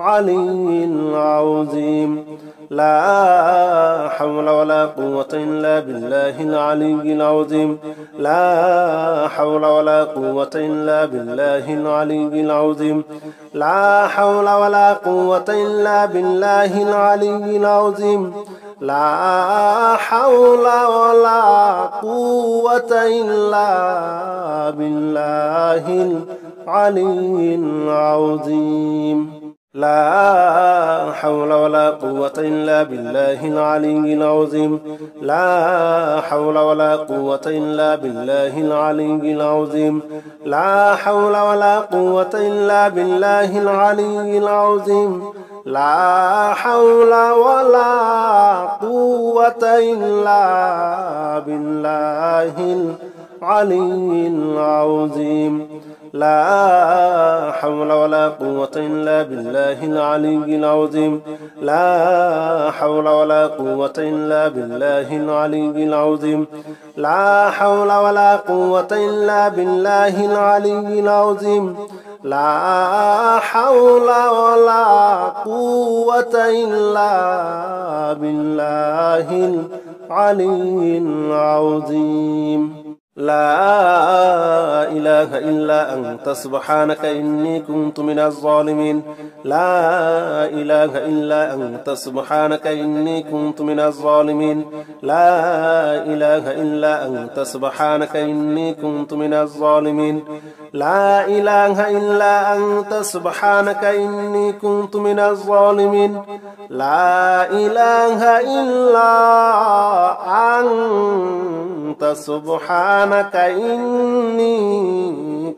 العلي العظيم لا حول ولا قوة إلا بالله العلي العظيم لا حول ولا قوة إلا بالله العلي العظيم لا حول ولا قوة إلا بالله العلي العظيم لا حول ولا قوة إلا بالله العلي العظيم لا حول ولا قوة إلا بالله العلي العظيم لا حول ولا قوة إلا بالله العلي العظيم لا حول ولا قوة إلا بالله العلي العظيم لا حول ولا قوة إلا بالله العلي العظيم لا حول ولا قوة إلا بالله العلي العظيم لا حول ولا قوة إلا بالله العلي العظيم لا حول ولا قوة إلا بالله العلي العظيم لا حول ولا قوة إلا بالله العلي العظيم لا إله إلا أنت سبحانك إني كنت من الظالمين لا إله إلا أنت سبحانك إني كنت من الظالمين لا إله إلا أنت سبحانك إني كنت من الظالمين لا إله إلا أنت سبحانك إني كنت من الظالمين لا إله إلا أنت سبحانك إني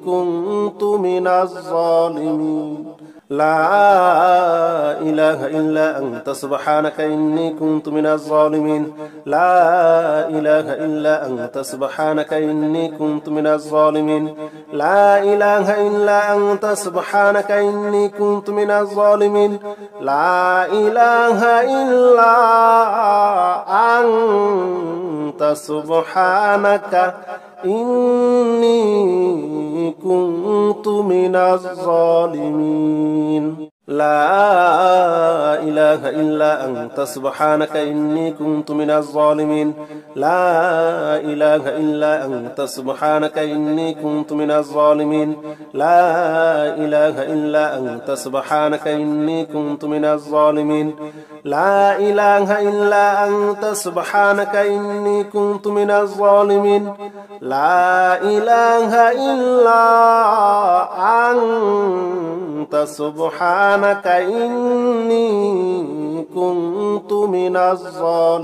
كنت من الظالمين لا إله إلا أنت سبحانك إني كنت من الظالمين لا إله إلا أنت سبحانك إني كنت من الظالمين لا إله إلا أنت سبحانك إني كنت من الظالمين لا إله إلا أنت سبحانك إني كنت من الظالمين لا إله إلا أنت سبحانك إني كنت من الظالمين لا إله إلا أنت سبحانك إني كنت من الظالمين لا إله إلا أنت سبحانك إني كنت من الظالمين لا إله إلا أنت سبحانك إني كنت من الظالمين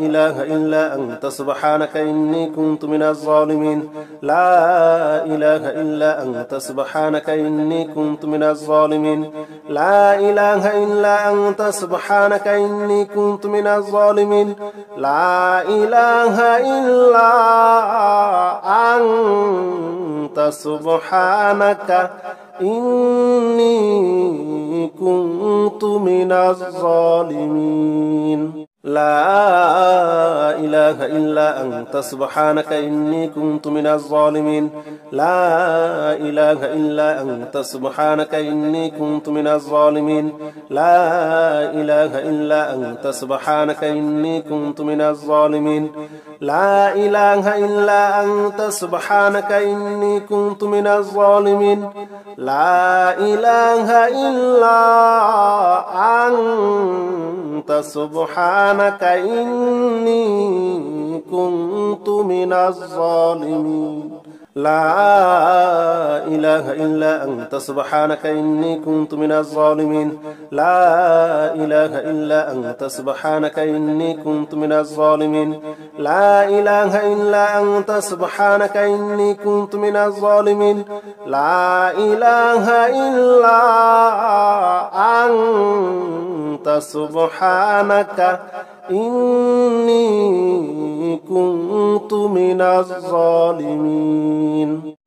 لا إله إلا أنت سبحانك إني كنت من الظالمين لا إله إلا أنت سبحانك إني كنت من الظالمين لا إله إلا أنت سبحانك إني كنت من الظالمين لا إله إلا أنت سبحانك إني كنت من الظالمين لا إله إلا أنت سبحانك إني كنت من الظالمين لا إله إلا أنت سبحانك إني كنت من الظالمين لا إله إلا أنت سبحانك إني كنت من الظالمين لا إله إلا أنت سبحانك إني كنت من الظالمين لا إله إلا أنت سبحانك إني كنت من الظالمين لا إله إلا أنت سبحانك إني كنت من الظالمين لا إله إلا أنت سبحانك إني كنت من الظالمين لا إله إلا أنت سبحانك إني كنت من الظالمين لا إله إلا أنت سبحانك إني كنت من الظالمين لا إله إلا أنت سبحانك إني كنت من الظالمين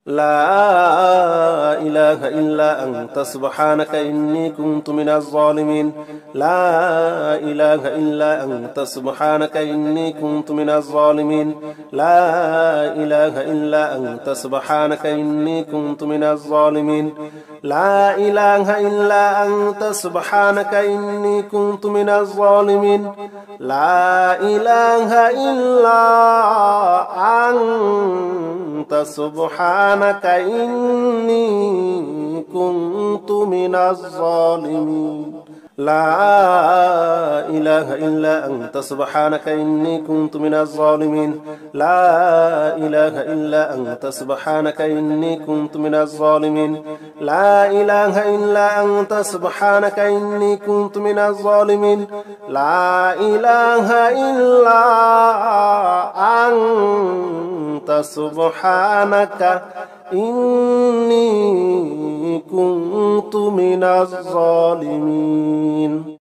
لا إله إلا أنت سبحانك إني كنت من الظالمين لا إله إلا أنت سبحانك إني كنت من الظالمين لا إله إلا أنت سبحانك إني كنت من الظالمين لا إله إلا أنت سبحانك إني كنت من الظالمين لا إله إلا أنت سبحانك إني كنت من الظالمين لا إله إلا أنت سبحانك إني كنت من الظالمين لا إله إلا أنت سبحانك إني كنت من الظالمين لا إله إلا أنت سبحانك إني كنت من الظالمين لا إله إلا أنت سبحانك إني كنت من الظالمين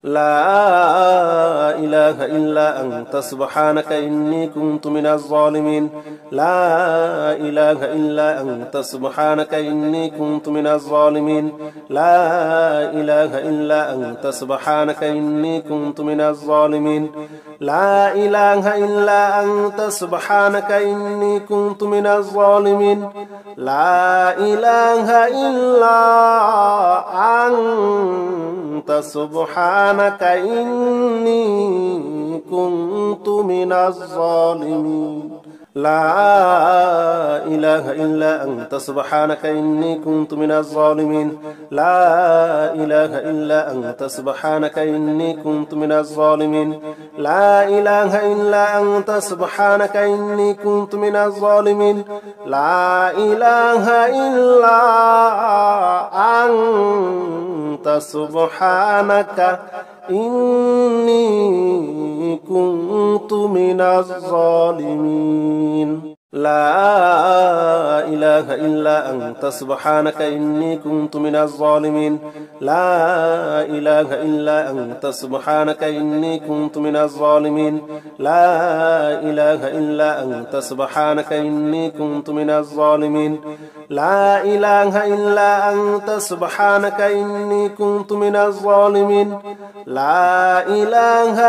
لا إله إلا أنت سبحانك إني كنت من الظالمين لا إله إلا أنت سبحانك إني كنت من الظالمين لا إله إلا أنت سبحانك إني كنت من الظالمين لا إله إلا أنت سبحانك إني كنت من الظالمين لا إله إلا أنت سبحانك إني كنت من الظالمين لا إله إلا أنت سبحانك إني كنت من الظالمين لا إله إلا أنت سبحانك إني كنت من الظالمين لا إله إلا أنت سبحانك إني كنت من الظالمين لا إله إلا أنت سبحانك إني كنت من الظالمين لا إله إلا أنت سبحانك إني كنت من الظالمين لا إله إلا أنت سبحانك إني كنت من الظالمين لا إله إلا أنت سبحانك إني كنت من الظالمين لا إله إلا أنت سبحانك إني كنت من الظالمين لا إله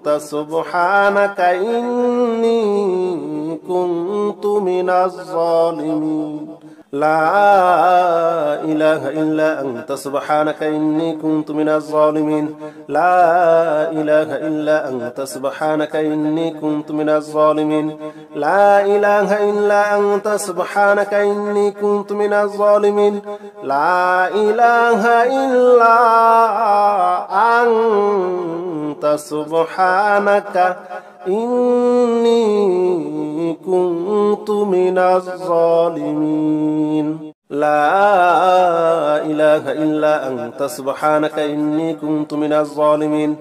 إلا أنت سبحانك إني كنت من الظالمين لا إله إلا أنت سبحانك إني كنت من الظالمين لا إله إلا أنت سبحانك إني كنت من الظالمين لا إله إلا أنت سبحانك إني كنت من الظالمين لا إله إلا أنت سبحانك إني كنت من الظالمين لا إله إلا أنت سبحانك إني كنت من الظالمين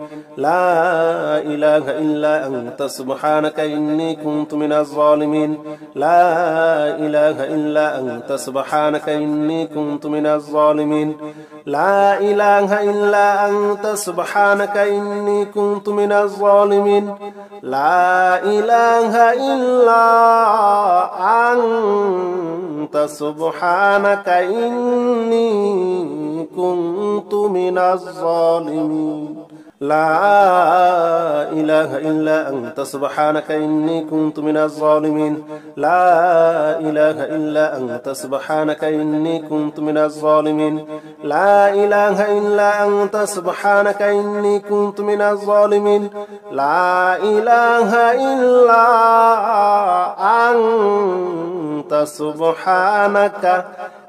لا إله إلا أنت سبحانك إني كنت من الظالمين لا إله إلا أنت سبحانك إني كنت من الظالمين لا إله إلا أنت سبحانك إني كنت من الظالمين لا إله إلا أنت سبحانك إني كنت من الظالمين لا إله إلا أنت سبحانك إني كنت من الظالمين لا إله إلا أنت سبحانك إني كنت من الظالمين لا إله إلا أنت سبحانك إني كنت من الظالمين لا إله إلا أنت سبحانك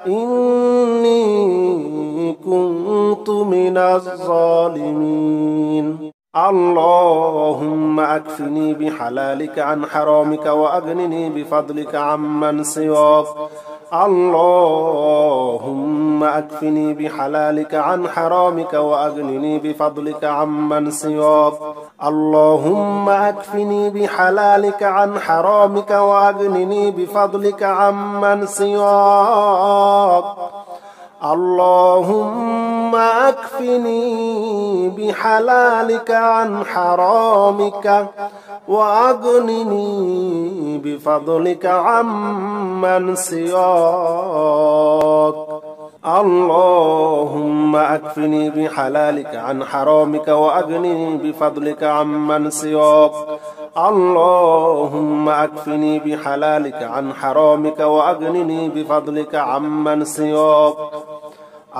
إني كنت من الظالمين اللهم أكفني بحلالك عن حرامك وأغنني بفضلك عمن سواك اللهم أكفني بحلالك عن حرامك وأغنني بفضلك عمن سواك اللهم أكفني بحلالك عن حرامك وأغنني بفضلك عمن سواك اللهم أكفني بحلالك عن حرامك وأغنني بفضلك عمن سواك. اللهم أكفني بحلالك عن حرامك وأغنني بفضلك عمن سواك. اللهم أكفني بحلالك عن حرامك وأغنني بفضلك عمن سواك.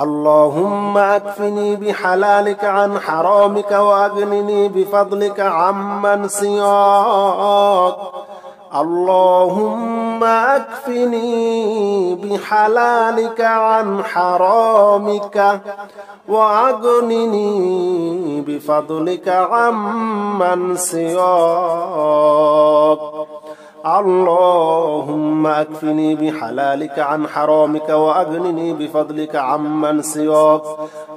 اللهم أكفني بحلالك عن حرامك وأغنني بفضلك عمن سواك. اللهم أكفني بحلالك عن حرامك وأغنني بفضلك عمن سواك. اللهم أكفني بحلالك عن حرامك وأغنني بفضلك عمن سواك.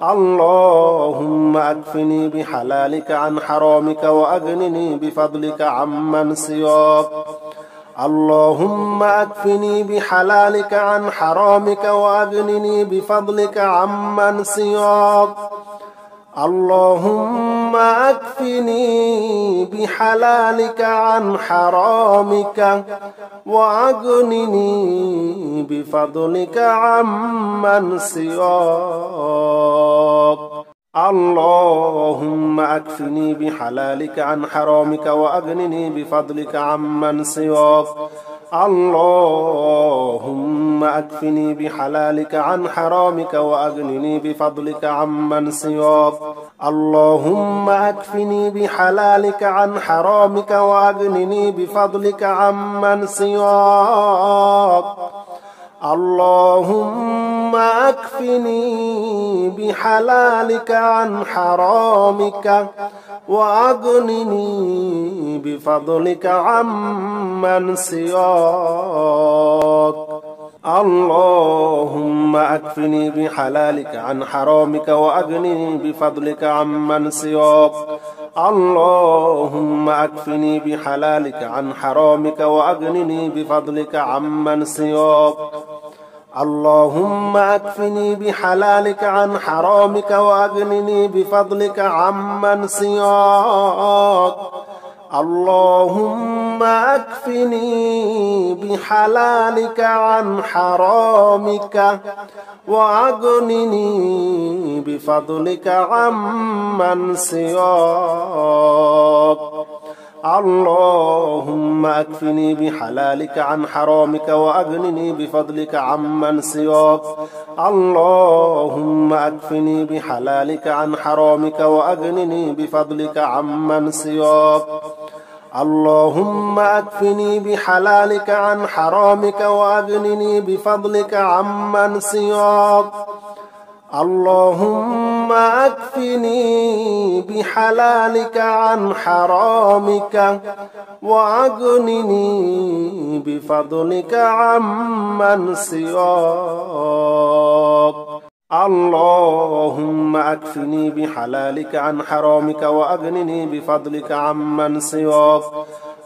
اللهم أكفني بحلالك عن حرامك وأغنني بفضلك عمن سواك. اللهم أكفني بحلالك عن حرامك وأغنني بفضلك عمن سواك. اللهم أكفني بحلالك عن حرامك وأغنني بفضلك عمن سواك. اللهم أكفني بحلالك عن حرامك وأغنني بفضلك عمن سواك. اللهم أكفني بحلالك عن حرامك وأغنني بفضلك عمن سواك. اللهم أكفني بحلالك عن حرامك وأغنني بفضلك عمن سواك. اللهم أكفني بحلالك عن حرامك وأغنني بفضلك عمن سواك. اللهم أكفني بحلالك عن حرامك وأغنني بفضلك عمن سواك. اللهم أكفني بحلالك عن حرامك وأغنني بفضلك عمن سواك. اللهم أكفني بحلالك عن حرامك وأغنني بفضلك عمن سواك. اللهم أكفني بحلالك عن حرامك وأغنني بفضلك عمن سواك. اللهم أكفني بحلالك عن حرامك وأغنني بفضلك عمن سواك. اللهم أكفني بحلالك عن حرامك وأغنني بفضلك عمن سواك. اللهم أكفني بحلالك عن حرامك وأغنني بفضلك عمن سواك. اللهم أكفني بحلالك عن حرامك وأغنني بفضلك عمن سواك. اللهم أكفني بحلالك عن حرامك وأغنني بفضلك عمن سواك.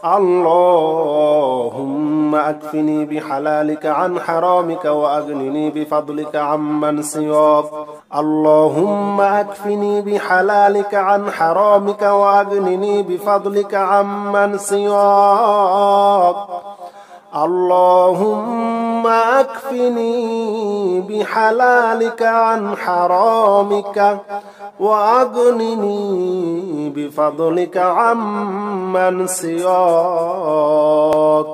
اللهم أكفني بحلالك عن حرامك وأغنني بفضلك عمن سواك. اللهم أكفني بحلالك عن حرامك وأغنني بفضلك عمن سواك. اللهم أكفني بحلالك عن حرامك وأغنني بفضلك عمن سواك.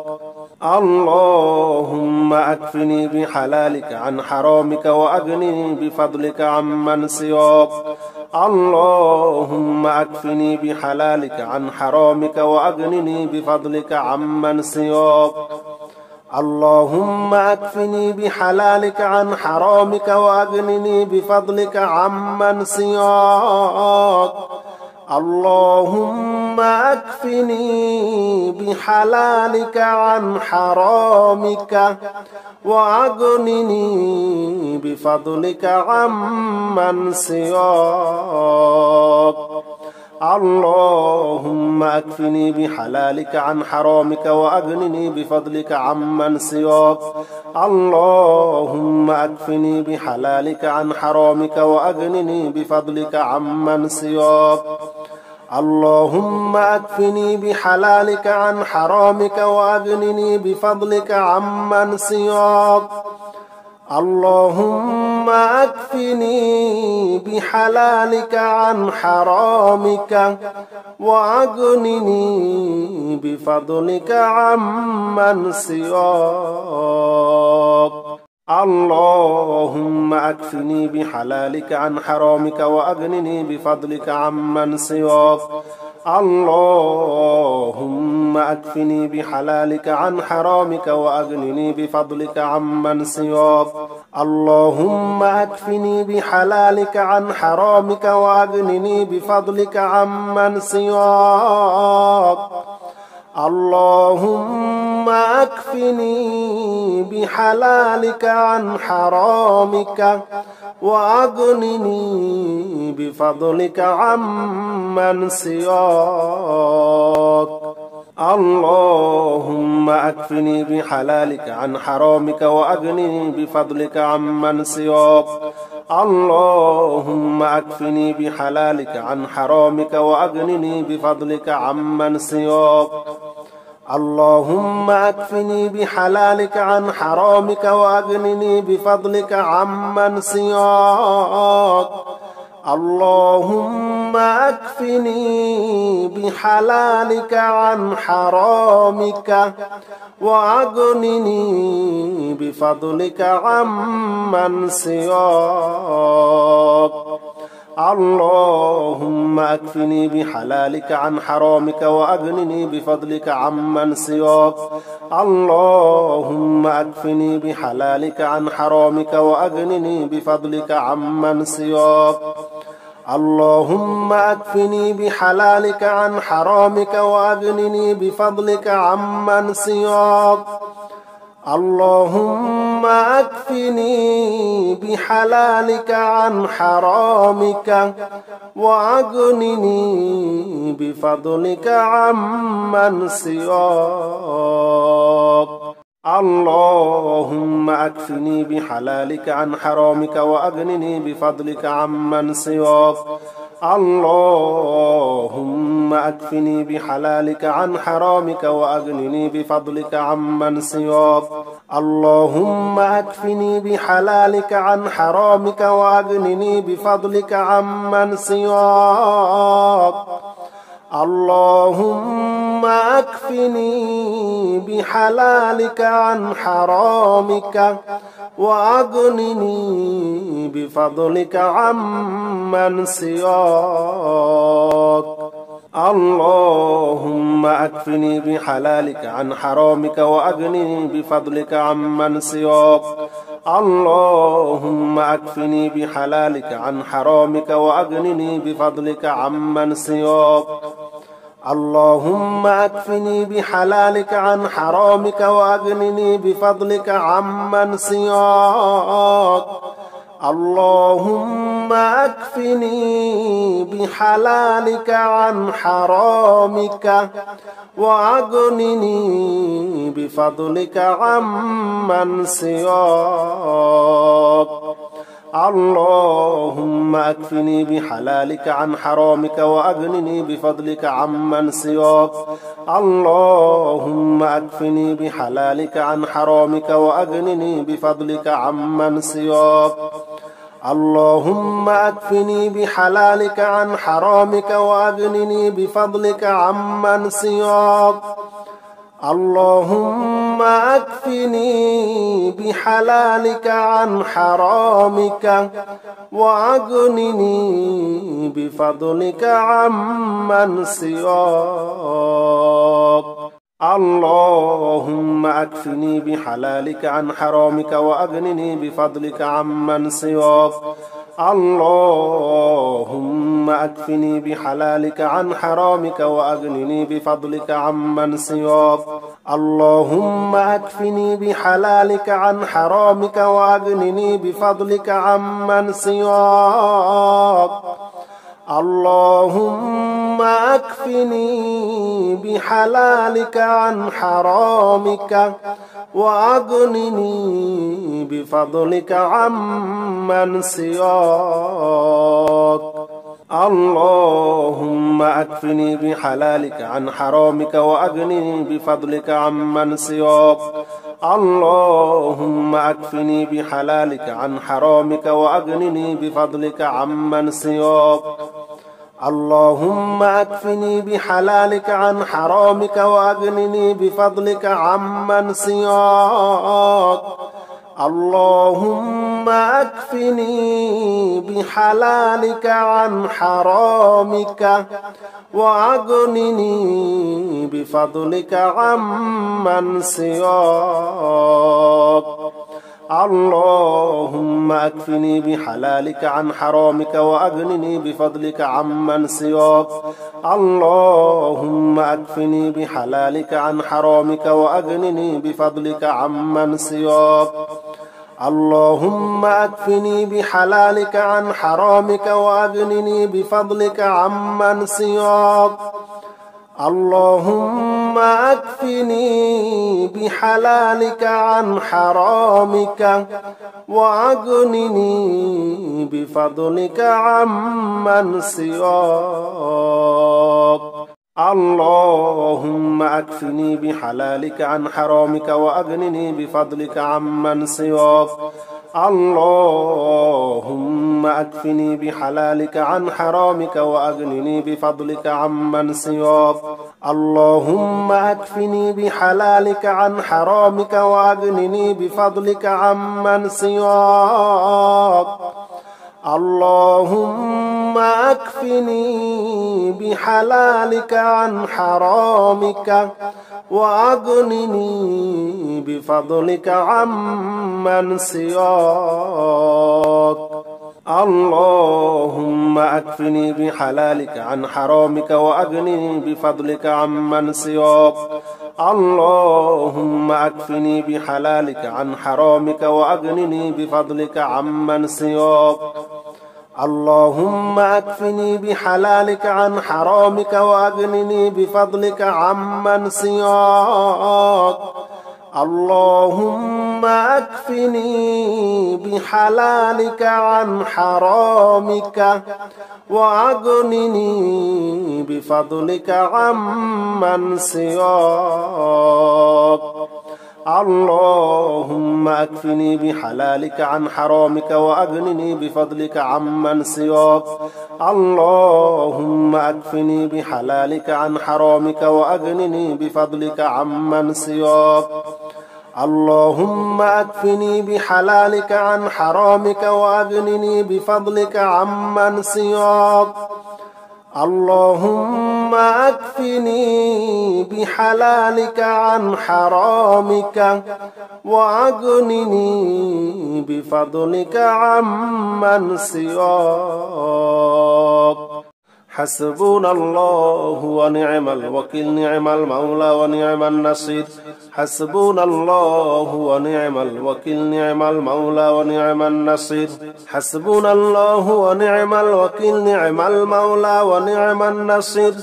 اللهم أكفني بحلالك عن حرامك وأغنني بفضلك عمن سواك. اللهم أكفني بحلالك عن حرامك وأغنني بفضلك عمن سواك. اللهم أكفني بحلالك عن حرامك وأغنني بفضلك عمن سواك. اللهم أكفني بحلالك عن حرامك وأغنني بفضلك عمن سواك. اللهم أكفني بحلالك عن حرامك وأغنني بفضلك عمن سواك اللهم أكفني بحلالك عن حرامك وأغنني بفضلك عمن سواك اللهم أكفني بحلالك عن حرامك وأغنني بفضلك عمن سواك اللهم أكفني بحلالك عن حرامك وأغنني بفضلك عمن سواك اللهم أكفني بحلالك عن حرامك وأغنني بفضلك عمن سواك اللهم أكفني بحلالك عن حرامك وأغنني بفضلك عمن سواك اللهم أكفني بحلالك عن حرامك وأغنني بفضلك عمن سواك اللهم أكفني بحلالك عن حرامك وأغنني بفضلك عمن سواك اللهم أكفني بحلالك عن حرامك وأغنني بفضلك عمن سواك اللهم أكفني بحلالك عن حرامك وأغنني بفضلك عمن سواك اللهم أكفني بحلالك عن حرامك وأغنني بفضلك عمن سواك اللهم أكفني بحلالك عن حرامك وأغنني بفضلك عمن سواك اللهم أكفني بحلالك عن حرامك وأغنني بفضلك عمن سواك اللهم أكفني بحلالك عن حرامك وأغنني بفضلك عمن سواك اللهم أكفني بحلالك عن حرامك وأغنني بفضلك عمن سواك اللهم أكفني بحلالك عن حرامك وأغنني بفضلك عمن سواك اللهم أكفني بحلالك عن حرامك وأغنني بفضلك عمن سواك اللهم أكفني بحلالك عن حرامك وأغنني بفضلك عمن سواك اللهم أكفني بحلالك عن حرامك وأغنني بفضلك عمن سواك اللهم أكفني بحلالك عن حرامك وأغنني بفضلك عمن سواك اللهم أكفني بحلالك عن حرامك وأغنني بفضلك عمن سواك اللهم أكفني بحلالك عن حرامك وأغنني بفضلك عمن سواك اللهم أكفني بحلالك عن حرامك وأغنني بفضلك عمن سواك اللهم أكفني بحلالك عن حرامك وأغنني بفضلك عمن سواك اللهم أكفني بحلالك عن حرامك وأغنني بفضلك عمن سواك اللهم أكفني بحلالك عن حرامك وأغنني بفضلك عمن سواك اللهم أكفني بحلالك عن حرامك وأغنني بفضلك عمن سواك اللهم أكفني بحلالك عن حرامك وأغنني بفضلك عمن سواك اللهم أكفني بحلالك عن حرامك وأغنني بفضلك عمن سواك اللهم أكفني بحلالك عن حرامك وأغنني بفضلك عمن سواك اللهم أكفني بحلالك عن حرامك وأغنني بفضلك عمن سواك اللهم أكفني بحلالك عن حرامك وأغنني بفضلك عمن سواك اللهم أكفني بحلالك عن حرامك وأغنني بفضلك عمن سواك اللهم أكفني بحلالك عن حرامك وأغنني بفضلك عمن سواك اللهم أكفني بحلالك عن حرامك وأغنني بفضلك عمن سواك اللهم أكفني بحلالك عن حرامك وأغنني بفضلك عمن سواك اللهم أكفني بحلالك عن حرامك وأغنني بفضلك عمن سواك اللهم أكفني بحلالك عن حرامك وأغنني بفضلك عمن سواك اللهم أكفني بحلالك عن حرامك وأغنني بفضلك عمن سواك اللهم أكفني بحلالك عن حرامك وأغنني بفضلك عمن سواك اللهم أكفني بحلالك عن حرامك وأغنني بفضلك عمن سواك اللهم أكفني بحلالك عن حرامك وأغنني بفضلك عمن سواك اللهم أكفني بحلالك عن حرامك وأغنني بفضلك عمن سواك اللهم أكفني بحلالك عن حرامك وأغنني بفضلك عمن سواك اللهم أكفني بحلالك عن حرامك وأغنني بفضلك عمن سواك اللهم أكفني بحلالك عن حرامك وأغنني بفضلك عمن سواك اللهم أكفني بحلالك عن حرامك وأغنني بفضلك عمن سواك اللهم أكفني بحلالك عن حرامك وأغنني بفضلك عمن سواك اللهم أكفني بحلالك عن حرامك وأغنني بفضلك عمن سواك اللهم أكفني بحلالك عن حرامك وأغنني بفضلك عمن سواك اللهم أكفني بحلالك عن حرامك وأغنني بفضلك عمن سواك اللهم أكفني بحلالك عن حرامك وأغنني بفضلك عمن سواك حسبنا الله ونعم الوكيل نعم المولى ونعم النصير حسبنا الله ونعم الوكيل نعم المولى ونعم النصير حسبنا الله ونعم الوكيل نعم المولى ونعم النصير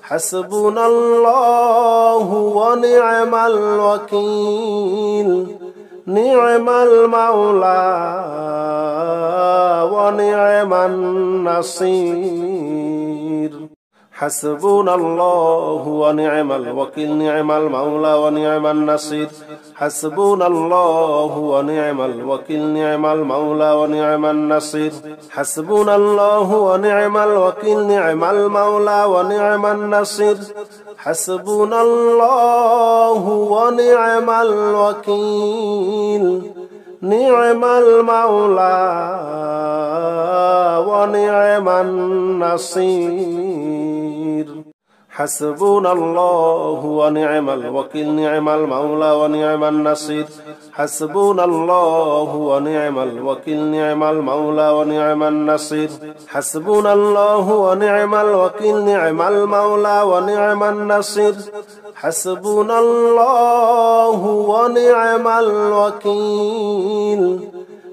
حسبنا الله ونعم الوكيل نعم المولى ونعم النصير حسبنا الله ونعم الوكيل نعم المولى ونعم النصير حسبنا الله ونعم الوكيل نعم المولى ونعم النصير حسبنا الله ونعم الوكيل نعم المولى ونعم النصير حسبنا الله ونعم الوكيل نعم المولى ونعم النصير حسبنا الله ونعم الوكيل نعم المولى ونعم النصير حسبنا الله ونعم الوكيل نعم المولى ونعم النصير حسبنا الله ونعم الوكيل نعم المولى ونعم النصير حسبنا الله ونعم الوكيل